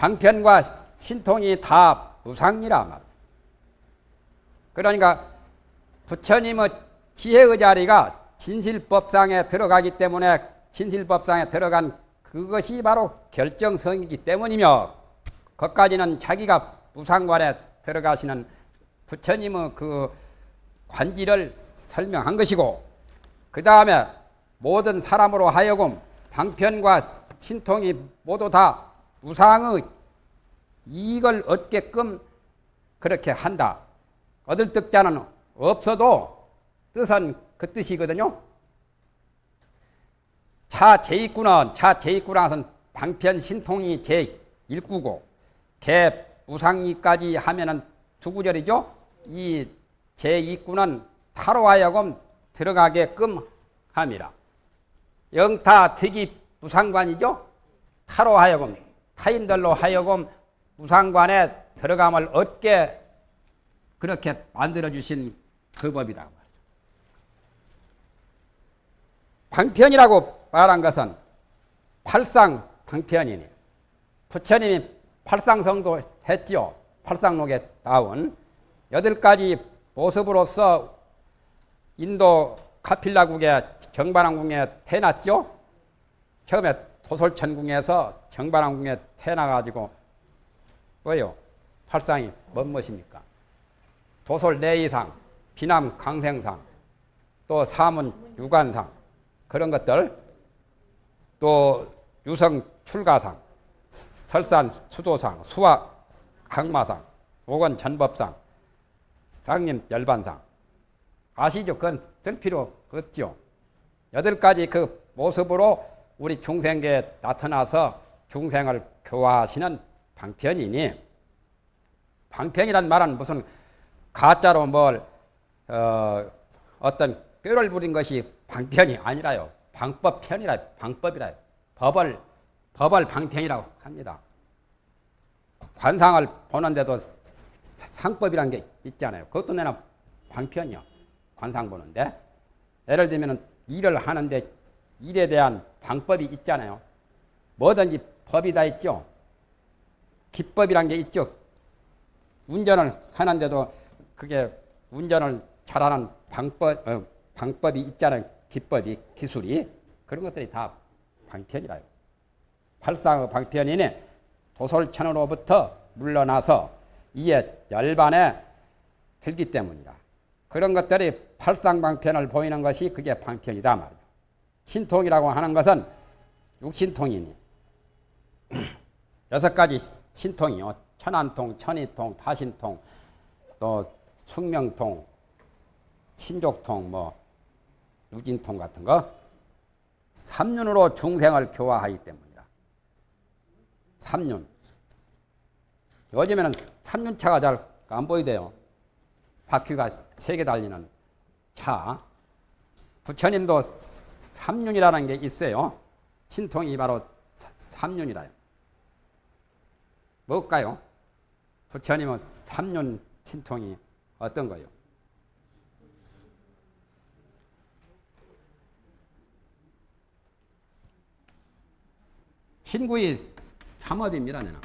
방편과 신통이 다 무상이라 말. 그러니까 부처님의 지혜의 자리가 진실법상에 들어가기 때문에 진실법상에 들어간 그것이 바로 결정성이기 때문이며, 거기까지는 자기가 무상관에 들어가시는 부처님의 그 관지를 설명한 것이고, 그 다음에 모든 사람으로 하여금 방편과 신통이 모두 다 무상의 이익을 얻게끔 그렇게 한다. 얻을 득자는 없어도 뜻은 그 뜻이거든요. 차 제1구는 방편 신통이 제1구고, 개 무상이까지 하면은 두 구절이죠. 이 제2구는 타로 하여금 들어가게끔 합니다. 영타 득이 무상관이죠. 타로 하여금, 타인들로 하여금 무상관에 들어감을 얻게 그렇게 만들어주신 그 법이다. 방편이라고 말한 것은 팔상 방편이니, 부처님이 팔상성도 했지요. 팔상록에 나온 8가지 모습으로서 인도 카필라국의 정반왕궁에 태어났죠. 처음에 도솔천궁에서 정반왕궁에 태어나가지고 뭐요? 팔상이 뭔 것입니까? 도솔 내의상, 비남 강생상, 또 사문 유관상, 그런 것들, 또 유성 출가상, 설산 수도상, 수학 항마상, 오건 전법상, 상림 열반상. 아시죠? 그건 쓸 필요 없죠. 8가지 그 모습으로 우리 중생계에 나타나서 중생을 교화하시는 방편이니, 방편이란 말은 무슨 가짜로 어떤 꾀를 부린 것이 방편이 아니라요. 방법편이라, 방법이라요. 법을 방편이라고 합니다. 관상을 보는데도 상법이라는 게 있잖아요. 그것도 내나 방편이요. 관상 보는데. 예를 들면 일을 하는데 일에 대한 방법이 있잖아요. 뭐든지 법이 다 있죠. 기법이란 게 있죠. 운전을 하는데도 그게 운전을 잘하는 방법이 있잖아요. 기법이, 기술이. 그런 것들이 다 방편이라요. 팔상의 방편이니 도솔천으로부터 물러나서 이에 열반에 들기 때문이다. 그런 것들이 팔상방편을 보이는 것이 그게 방편이다 말이야. 신통이라고 하는 것은 육신통이니 6가지 신통이요. 천안통, 천이통, 타신통, 또 숙명통, 신족통, 유진통 같은 거, 3륜으로 중생을 교화하기 때문이다. 3륜. 요즘에는 3륜차가 잘 안 보이대요. 바퀴가 3개 달리는 차. 부처님도 3륜이라는 게 있어요. 신통이 바로 3륜이라요. 뭘까요? 부처님은 3륜 신통이 어떤 거요? 친구의 3업입니다. 내가.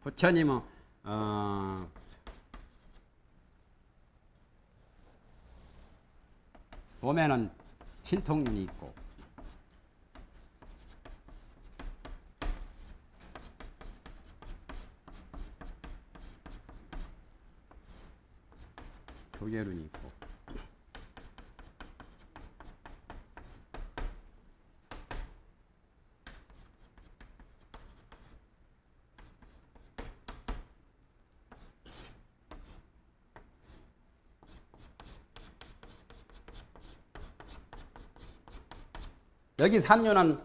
부처님은 몸에는 신통륜이 있고 교계륜이 있고 여기 3륜은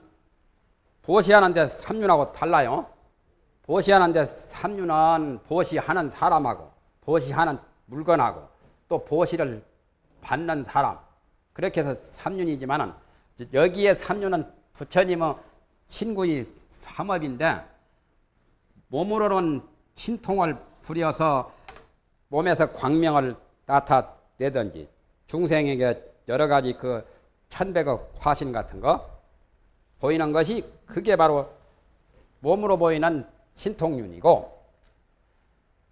보시하는데 3륜하고 달라요. 보시하는데 3륜은 보시하는 사람하고 보시하는 물건하고 또 보시를 받는 사람, 그렇게 해서 3륜이지만은 여기에 3륜은 부처님의 친구의 3업인데 몸으로는 신통을 부려서 몸에서 광명을 나타내든지 중생에게 여러 가지 그 천백억 화신 같은 거, 보이는 것이 그게 바로 몸으로 보이는 신통륜이고,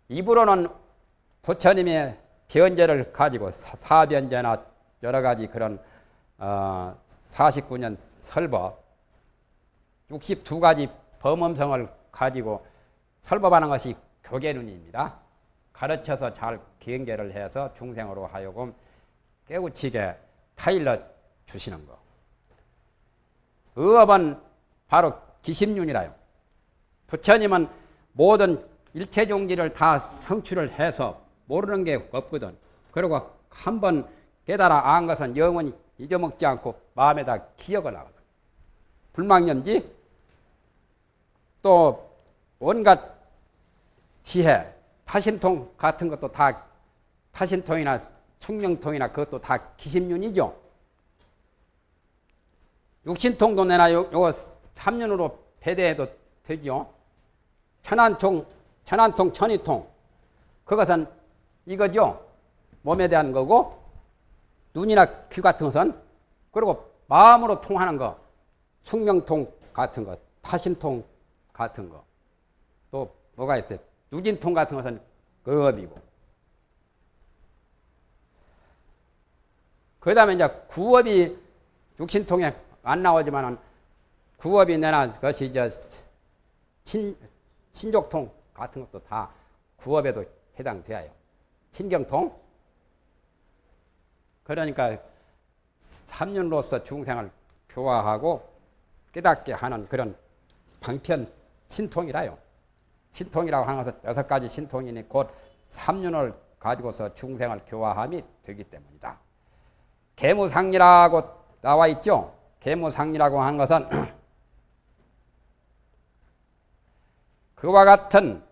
입으로는 부처님의 변제를 가지고 사변제나 여러 가지 그런 49년 설법 62가지 범음성을 가지고 설법하는 것이 교계눈입니다. 가르쳐서 잘 경계를 해서 중생으로 하여금 깨우치게 타일러 주시는 거. 의업은 바로 기심륜이라요. 부처님은 모든 일체종지를 다 성취를 해서 모르는 게 없거든. 그리고 한번 깨달아 안 것은 영원히 잊어먹지 않고 마음에다 기억을 하거든. 불망념지 또 온갖 지혜, 타신통 같은 것도 다 타신통이나 충명통이나 그것도 다 기심륜이죠. 육신통도 내나 요거 3년으로 배대해도 되죠. 천안통, 천이통 그것은 이거죠. 몸에 대한 거고 눈이나 귀 같은 것은 그리고 마음으로 통하는 거 충명통 같은 것, 타신통 같은 거 또 뭐가 있어요? 유진통 같은 것은 의업이고 그 다음에 이제 구업이 육신통에 안 나오지만은 구업이 내나 것이 이제 친족통 같은 것도 다 구업에도 해당돼요. 친경통. 그러니까 3년으로서 중생을 교화하고 깨닫게 하는 그런 방편 신통이라요. 신통이라고 하는 것은 6가지 신통이니 곧 3년을 가지고서 중생을 교화함이 되기 때문이다. 계무상리라고 나와 있죠. 계무상리라고 하는 것은 그와 같은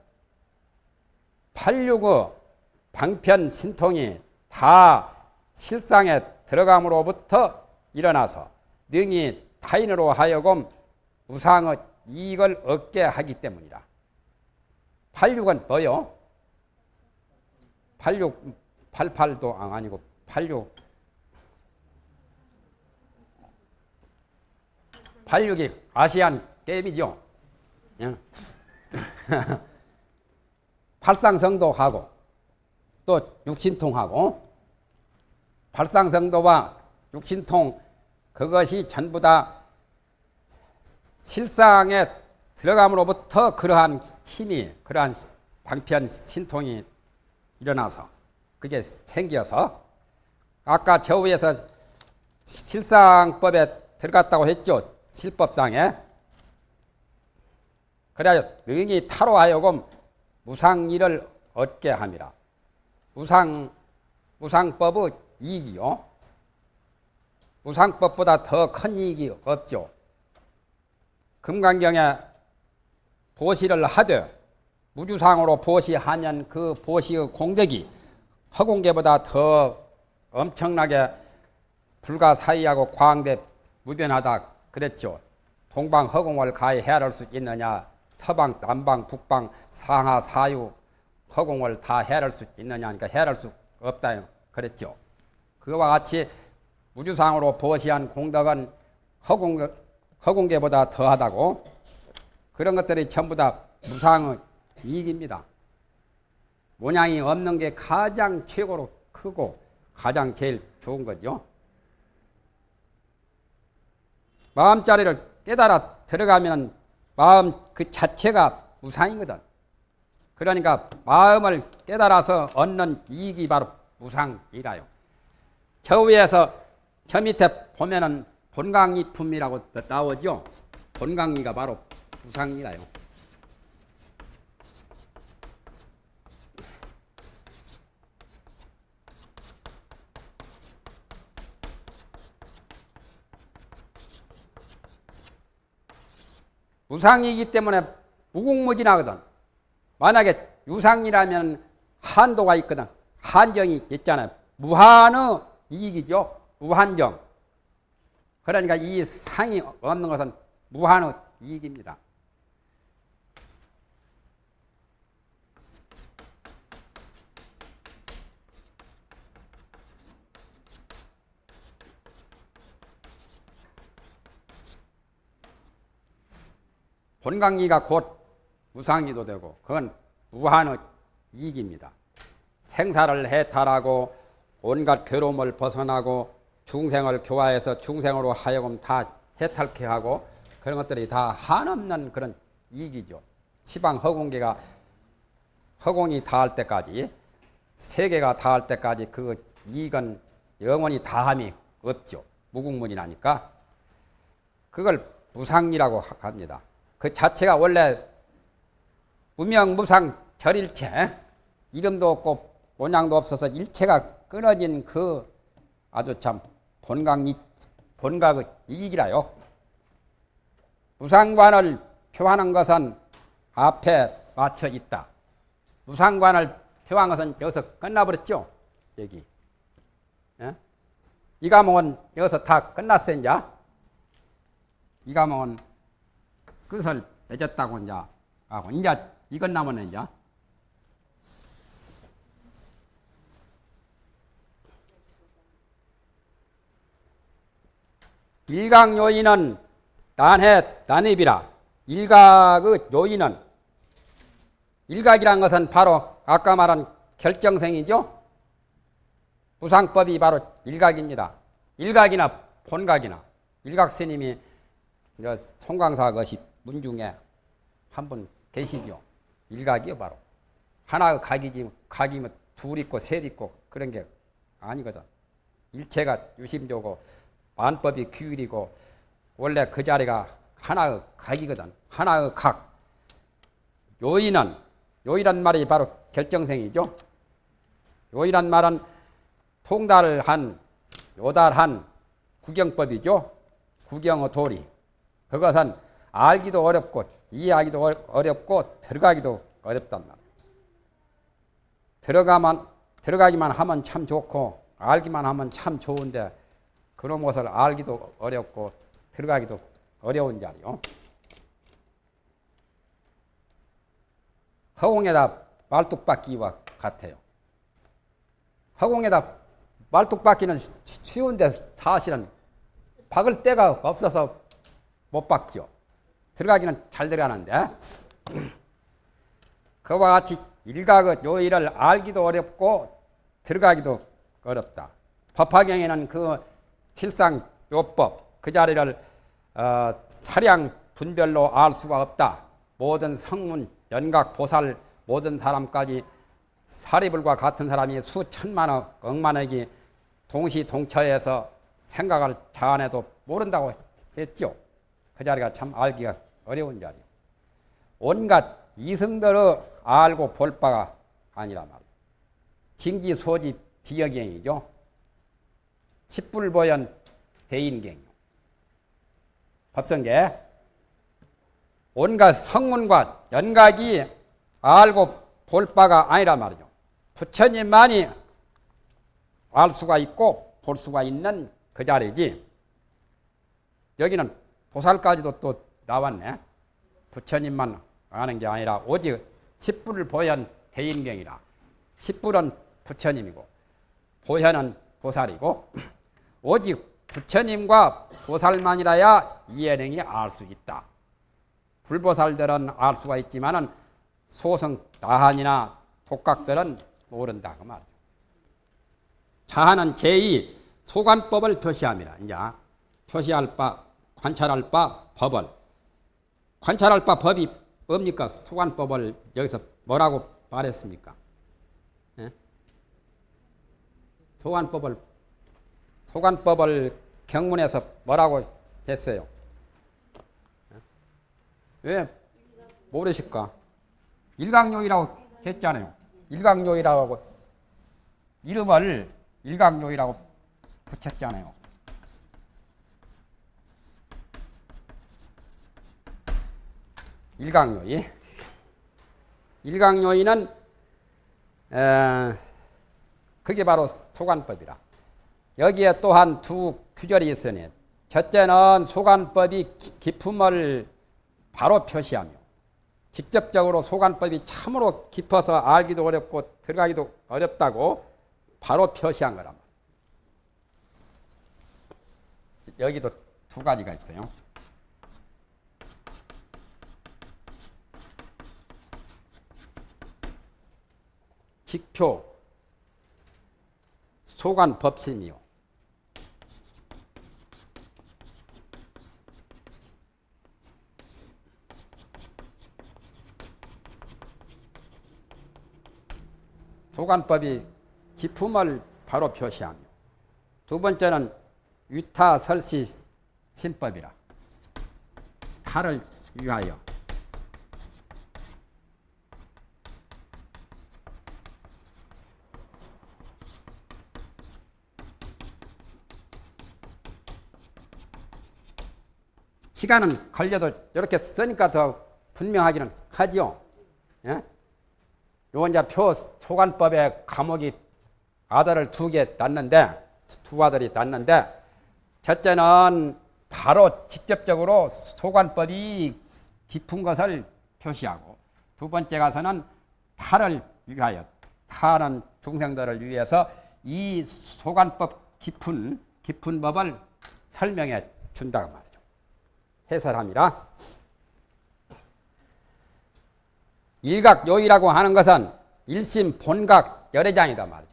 86의 방편 신통이 다 실상에 들어감으로부터 일어나서 능히 타인으로 하여금 무상의 이익을 얻게 하기 때문이다. 86은 뭐요? 86, 88도 아니고 86. 86이 아시안 게임이죠. 팔상성도하고 또 육신통하고 팔상성도와 육신통 그것이 전부 다 실상에 들어감으로부터 그러한 힘이 그러한 방편 신통이 일어나서 그게 생겨서 아까 저 위에서 실상법에 들어갔다고 했죠. 실법상에. 그래야 능히 타로 하여금 무상일을 얻게 함이라. 무상법의 이익이요. 무상법보다 더 큰 이익이 없죠. 금강경에 보시를 하되 무주상으로 보시하면 그 보시의 공덕이 허공계보다 더 엄청나게 불가사의하고 광대 무변하다 그랬죠. 동방 허공을 가히 헤아릴 수 있느냐, 서방 남방 북방 상하 사유 허공을 다 헤아릴 수 있느냐 하니까 헤아릴 수 없다 그랬죠. 그와 같이 무주상으로 보시한 공덕은 허공계보다 더하다고. 그런 것들이 전부 다 무상의 이익입니다. 모양이 없는 게 가장 최고로 크고 가장 제일 좋은 거죠. 마음자리를 깨달아 들어가면 마음 그 자체가 무상이거든. 그러니까 마음을 깨달아서 얻는 이익이 바로 무상이라요. 저 위에서 저 밑에 보면은 본강이품이라고 나오죠. 본강리가 바로 무상이라요. 무상이기 때문에 무궁무진하거든. 만약에 유상이라면 한도가 있거든. 한정이 있잖아요. 무한의 이익이죠. 무한정. 그러니까 이 상이 없는 것은 무한의 이익입니다. 본강리가 곧 무상리도 되고 그건 무한의 이익입니다. 생사를 해탈하고 온갖 괴로움을 벗어나고 중생을 교화해서 중생으로 하여금 다 해탈케 하고 그런 것들이 다 한없는 그런 이익이죠. 지방 허공계가 허공이 닿을 때까지 세계가 닿을 때까지 그 이익은 영원히 다함이 없죠. 무궁무진하니까 그걸 무상이라고 합니다. 그 자체가 원래 무명무상 절일체 이름도 없고 모양도 없어서 일체가 끊어진 그 아주 참 본각의 이익이라요. 무상관을 표하는 것은 앞에 맞춰 있다. 무상관을 표한 것은 여기서 끝나버렸죠. 여기. 예? 이 과목은 여기서 다 끝났어요. 이제. 이 과목은 끝을 맺었다고 이제 하고 이제 이것 남았네 이제. 일각 요인은 난해 난입이라. 일각의 요인은 일각이란 것은 바로 아까 말한 결정생이죠. 무상법이 바로 일각입니다. 일각이나 본각이나 일각 스님이 송광사 것이 문 중에 한 분 계시죠. 일각이요 바로 하나의 각이지 각이 뭐 둘 있고 셋 있고 그런 게 아니거든. 일체가 유심조고 만법이 규율이고 원래 그 자리가 하나의 각이거든. 하나의 각. 요이란 말이 바로 결정생이죠. 요이란 말은 통달한 요달한 구경법이죠. 구경의 도리. 그것은 알기도 어렵고 이해하기도 어렵고 들어가기도 어렵단 말이에요. 들어가기만 하면 참 좋고 알기만 하면 참 좋은데 그런 것을 알기도 어렵고 들어가기도 어려운 자리요. 허공에다 말뚝박기와 같아요. 허공에다 말뚝박기는 쉬운데 사실은 박을 데가 없어서 못 박죠. 들어가기는 잘 들어가는데 그와 같이 일각의 요일을 알기도 어렵고 들어가기도 어렵다. 법화경에는 그 칠상요법 그 자리를 차량 분별로 알 수가 없다. 모든 성문, 연각, 보살 모든 사람까지 사리불과 같은 사람이 수천만억, 억만억이 동시동처해서 생각을 자아내도 모른다고 했죠. 그 자리가 참 알기가 어려운 자리. 온갖 이승들의 알고 볼 바가 아니라 말이에요. 징지소지 비여경이죠. 칩불보연 대인경이요. 법성계 온갖 성문과 연각이 알고 볼 바가 아니라 말이죠. 부처님만이 알 수가 있고 볼 수가 있는 그 자리지. 여기는 보살까지도 또 나왔네. 부처님만 아는 게 아니라 오직 십불을 보현 대인경이라. 십불은 부처님이고 보현은 보살이고 오직 부처님과 보살만이라야 이해능이 알 수 있다. 불보살들은 알 수가 있지만은 소성 다한이나 독각들은 모른다 그 말이죠. 자한은 제2 소관법을 표시함이라. 이제 표시할 바, 관찰할 바 법을. 관찰할 바 법이 뭡니까? 소관법을 여기서 뭐라고 말했습니까? 예? 소관법을 경문에서 뭐라고 했어요? 왜 모르실까? 일각요이라고 했잖아요. 일각요이라고 이름을 일각요이라고 붙였잖아요. 일각요이. 일각요이는 그게 바로 소관법이라. 여기에 또한 두 규절이 있으니 첫째는 소관법이 깊음을 바로 표시하며 직접적으로 소관법이 참으로 깊어서 알기도 어렵고 들어가기도 어렵다고 바로 표시한 거란 말이에요. 여기도 두 가지가 있어요. 직표, 소관법심이요. 소관법이 기품을 바로 표시하며, 두 번째는 위타설시 신법이라, 타를 위하여. 시간은 걸려도 이렇게 쓰니까 더 분명하기는 하지요. 예? 요 이제 표 소관법에 감옥이 아들을 두 아들이 낳는데, 첫째는 바로 직접적으로 소관법이 깊은 것을 표시하고, 두 번째 가서는 타를 위하여, 타는 중생들을 위해서 이 소관법 깊은 법을 설명해 준다고 말이죠. 해설함이라. 일각요의라고 하는 것은 일심 본각 열애장이다 말이죠.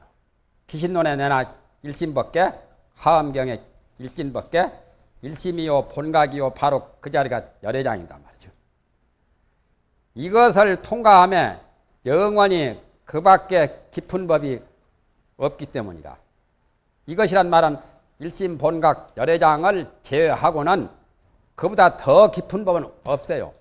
기신론에 내나 일심법계, 하엄경에 일진법계, 일심이요 본각이요 바로 그 자리가 열애장이다 말이죠. 이것을 통과하며 영원히 그 밖에 깊은 법이 없기 때문이다. 이것이란 말은 일심 본각 열애장을 제외하고는 그보다 더 깊은 법은 없어요.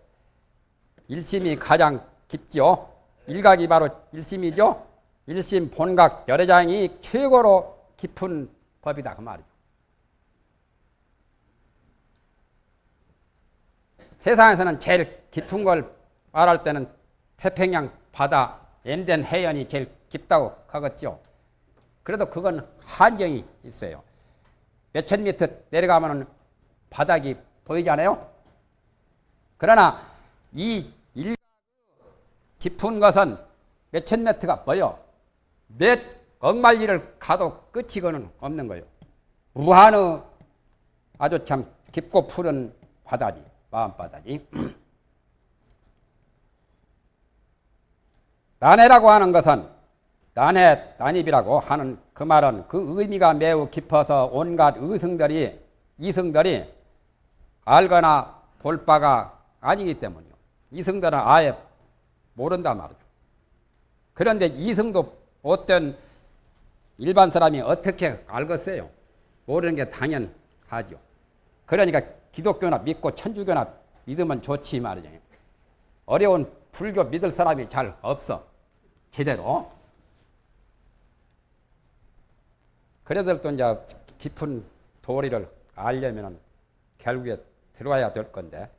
일심이 가장 깊죠. 일각이 바로 일심이죠. 일심 본각 열애장이 최고로 깊은 법이다 그 말이죠. 세상에서는 제일 깊은 걸 말할 때는 태평양 바다 엔덴 해연이 제일 깊다고 하겠죠. 그래도 그건 한정이 있어요. 몇천 미터 내려가면 바닥이 보이잖아요. 그러나 이 깊은 것은 몇천 미터가 보여. 몇 억만리를 가도 끝이고는 없는 거예요. 무한의 아주 참 깊고 푸른 바다지, 마음바다지. 난해라고 하는 것은, 난해, 난입이라고 하는 그 말은 그 의미가 매우 깊어서 온갖 이성들이 알거나 볼 바가 아니기 때문이요. 이성들은 아예 모른단 말이죠. 그런데 이성도 어떤 일반 사람이 어떻게 알겠어요? 모르는 게 당연하죠. 그러니까 기독교나 믿고 천주교나 믿으면 좋지 말이죠. 어려운 불교 믿을 사람이 잘 없어. 제대로. 그래서 또 이제 깊은 도리를 알려면 결국에 들어가야 될 건데,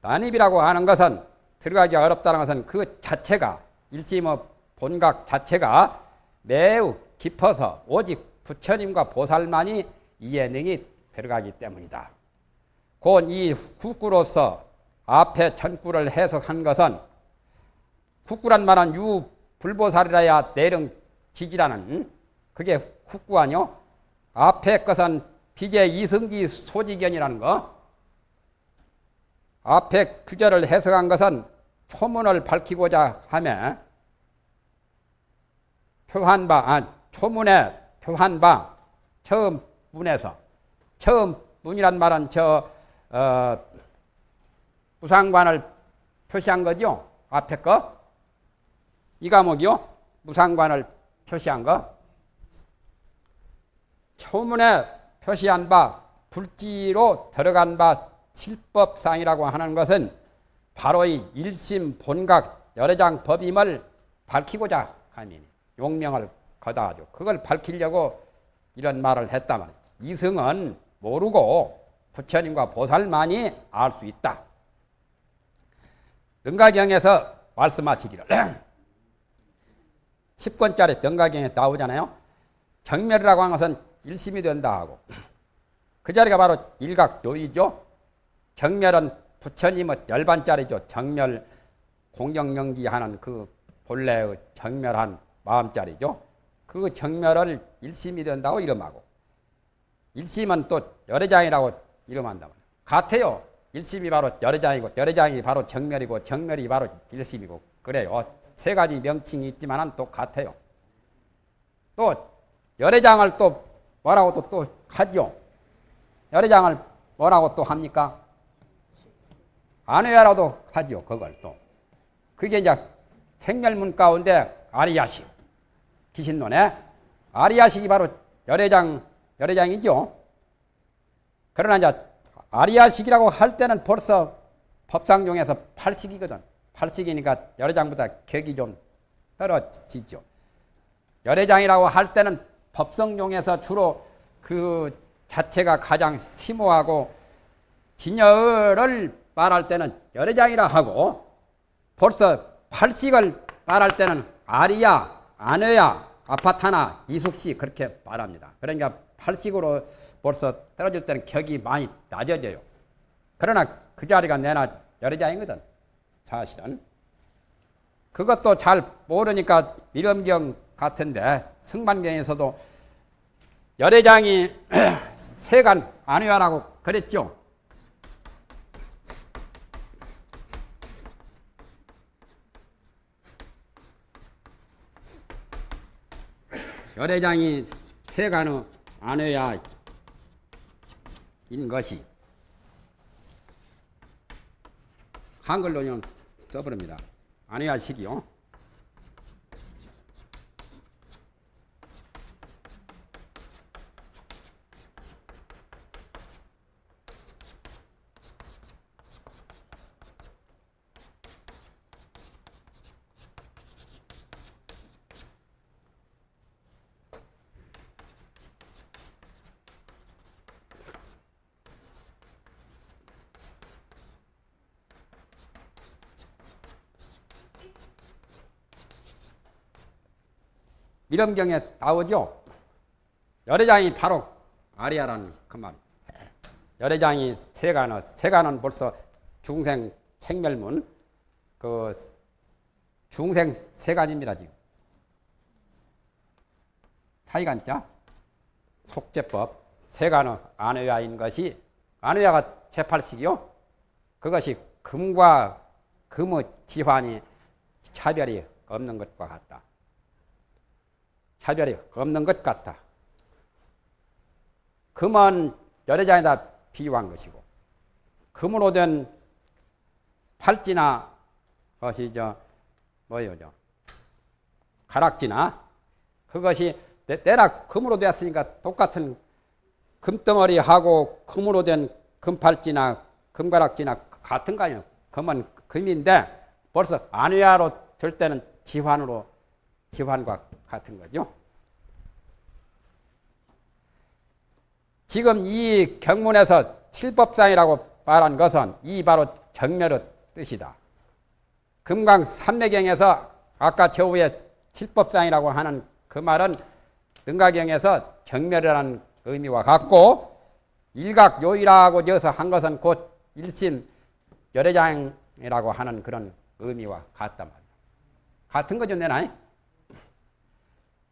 난입이라고 하는 것은, 들어가기 어렵다는 것은 그 자체가, 일심의 본각 자체가 매우 깊어서 오직 부처님과 보살만이 이해 능이 들어가기 때문이다. 곧 이 국구로서 앞에 전구를 해석한 것은, 국구란 말은 유불보살이라야 내릉지기라는 그게 국구 아니요? 앞에 것은 비제 이승기 소지견이라는 거. 앞에 규절을 해석한 것은 초문을 밝히고자 하며 초문에 표한 바, 처음 문에서, 처음 문이란 말은 무상관을 표시한 거죠. 앞에 거. 이 과목이요. 무상관을 표시한 거. 초문에 표시한 바, 불지로 들어간 바 실법상이라고 하는 것은 바로 이 일심 본각 열애장 법임을 밝히고자 하니 용명을 거다하죠. 그걸 밝히려고 이런 말을 했단 말이죠. 이승은 모르고 부처님과 보살만이 알 수 있다. 능가경에서 말씀하시기를 10권짜리 능가경에 나오잖아요. 정멸이라고 하는 것은 일심이 된다 하고, 그 자리가 바로 일각요의죠. 정멸은 부처님의 열반짜리죠. 정멸 공경영지하는 그 본래의 정멸한 마음짜리죠. 그 정멸을 일심이 된다고 이름하고, 일심은 또 열애장이라고 이름한다. 같아요. 일심이 바로 열애장이고 열애장이 바로 정멸이고 정멸이 바로 일심이고 그래요. 세 가지 명칭이 있지만 똑같아요. 또 열애장을 또 뭐라고 또 하죠. 열애장을 뭐라고 또 합니까? 안외야라도 하죠. 그걸 또. 그게 이제 생멸문 가운데 아리야식. 기신론에 아리야식이 바로 열애장이죠. 그러나 이제 아리야식이라고 할 때는 벌써 법상용에서 8식이거든. 8식이니까 열애장보다 격이 좀 떨어지죠. 열애장이라고 할 때는 법성용에서 주로 그 자체가 가장 심오하고 진여를 말할 때는 열애장이라 하고 벌써 8식을 말할 때는 아리야, 안외야, 아파타나, 이숙시 그렇게 말합니다. 그러니까 8식으로 벌써 떨어질 때는 격이 많이 낮아져요. 그러나 그 자리가 내나 열애장이거든. 사실은. 그것도 잘 모르니까 밀엄경 같은데 승만경에서도 열애장이 세간 안외야라고 그랬죠. 열애장이 세간의 안외야인 것이 한글로 써버립니다. 안외야식이요. 밀엄경에 나오죠. 열애장이 바로 아리야라는 그 말. 열애장이 세간은 벌써 중생 생멸문 그 중생 세간입니다. 지금 차이가 있죠. 속죄법 세간의 안외야인 것이 안외야가 제8식이요. 그것이 금과 금의 지환이 차별이 없는 것과 같다. 차별이 없는 것 같다. 금은 열애장에다 비유한 것이고 금으로 된 팔찌나 것이 가락지나 그것이 내나 금으로 되었으니까 똑같은 금덩어리하고 금으로 된 금팔찌나 금가락지나 같은 거 아니에요. 금은 금인데 벌써 안외야로 될 때는 지환과 같은 거죠. 지금 이 경문에서 칠법상이라고 말한 것은 이 바로 정멸의 뜻이다. 금강산매경에서 아까 저 위에 칠법상이라고 하는 그 말은 능가경에서 정멸이라는 의미와 같고 일각요이라고 지어서 한 것은 곧 일심 열애장이라고 하는 그런 의미와 같단 말이야. 같은 거죠, 내나?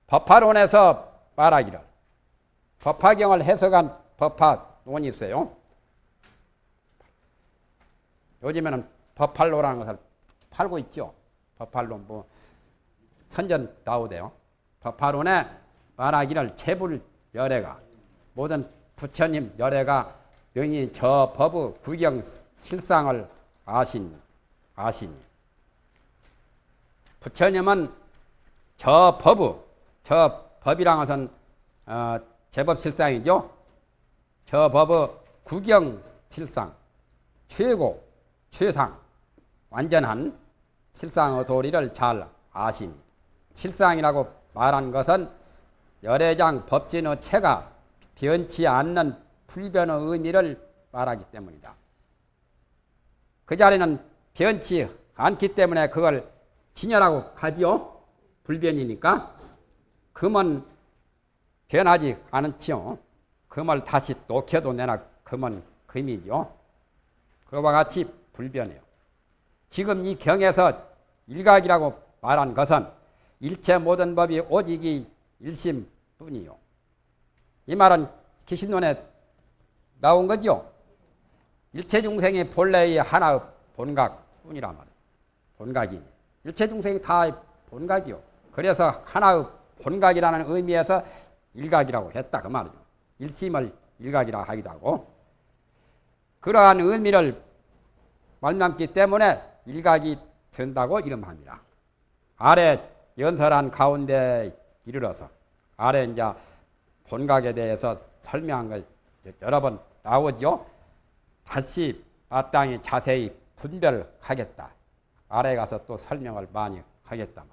법화론에서 말하기를 법화경을 해석한 법화론이 있어요. 요즘에는 법활로라는 것을 팔고 있죠. 법활론 선전 나오대요. 법화론에 말하기를 재불 열애가 모든 부처님 열애가 능히 저 법의 구경 실상을 아시니 부처님은 저 법이란 것은 제법실상이죠. 저 법의 구경실상, 최고, 최상, 완전한 실상의 도리를 잘 아시니 실상이라고 말한 것은 열애장 법진의 체가 변치 않는 불변의 의미를 말하기 때문이다. 그 자리는 변치 않기 때문에 그걸 진여라고 하지요. 불변이니까. 금은 변하지 않지요. 금을 다시 녹여도 내나 금은 금이죠. 그와 같이 불변해요. 지금 이 경에서 일각이라고 말한 것은 일체 모든 법이 오직이 일심뿐이요. 이 말은 기신론에 나온 거죠. 일체 중생이 본래의 하나의 본각뿐이란 말이에요. 본각이니. 일체 중생이 다 본각이요. 그래서 하나의 본각이라는 의미에서 일각이라고 했다 그 말이죠. 일심을 일각이라 하기도 하고 그러한 의미를 말씀기 때문에 일각이 된다고 이름합니다. 아래 연설한 가운데 이르러서 아래 이제 본각에 대해서 설명한 거 여러 번 나오죠. 다시 마땅히 자세히 분별하겠다. 아래 가서 또 설명을 많이 하겠다.